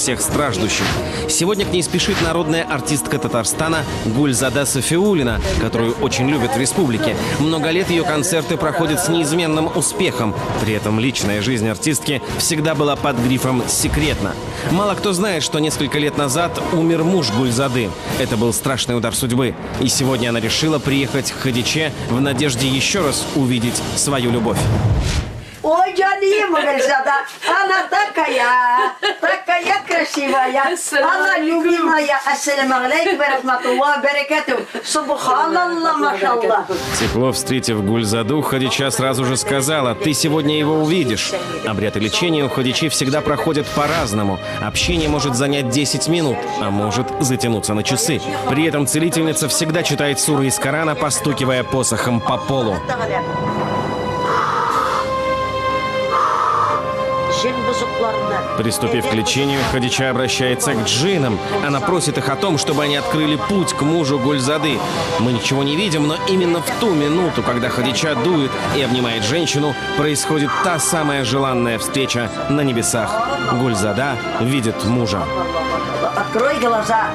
всех страждущих. Сегодня к ней спешит народная артистка Татарстана Гульзада Сафиуллина, которую очень любят в республике. Много лет ее концерты проходят с неизменным успехом. При этом личная жизнь артистки всегда была под грифом «секретно». Мало кто знает, что несколько лет назад умер муж Гульзады. Это был страшный удар судьбы. И сегодня она решила приехать к Хадиче в надежде еще раз увидеть свою любовь. Ой, Джаним, Гульзада, она такая красивая, она любимая. Ассаляму алейкум ва рахматуллахи ва баракатуху. Субханаллах, машаллах. Тепло встретив Гульзаду, Хадича сразу же сказала: «Ты сегодня его увидишь». Обряды лечения у Хадичи всегда проходят по-разному. Общение может занять 10 минут, а может затянуться на часы. При этом целительница всегда читает суры из Корана, постукивая посохом по полу. Приступив к лечению, Хадича обращается к джиннам. Она просит их о том, чтобы они открыли путь к мужу Гульзады. Мы ничего не видим, но именно в ту минуту, когда Хадича дует и обнимает женщину, происходит та самая желанная встреча на небесах. Гульзада видит мужа. Открой глаза.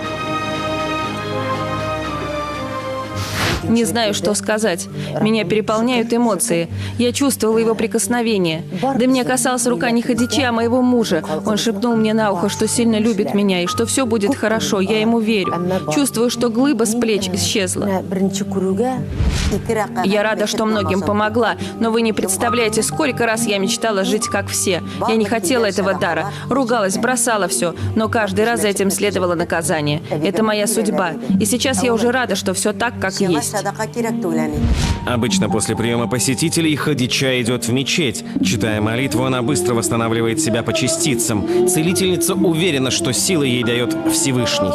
Не знаю, что сказать. Меня переполняют эмоции. Я чувствовала его прикосновение. Да мне касалась рука не Хадича, а моего мужа. Он шепнул мне на ухо, что сильно любит меня и что все будет хорошо. Я ему верю. Чувствую, что глыба с плеч исчезла. Я рада, что многим помогла, но вы не представляете, сколько раз я мечтала жить как все. Я не хотела этого дара. Ругалась, бросала все, но каждый раз за этим следовало наказание. Это моя судьба. И сейчас я уже рада, что все так, как есть. Обычно после приема посетителей Хадича идет в мечеть. Читая молитву, она быстро восстанавливает себя по частицам. Целительница уверена, что силы ей дает Всевышний.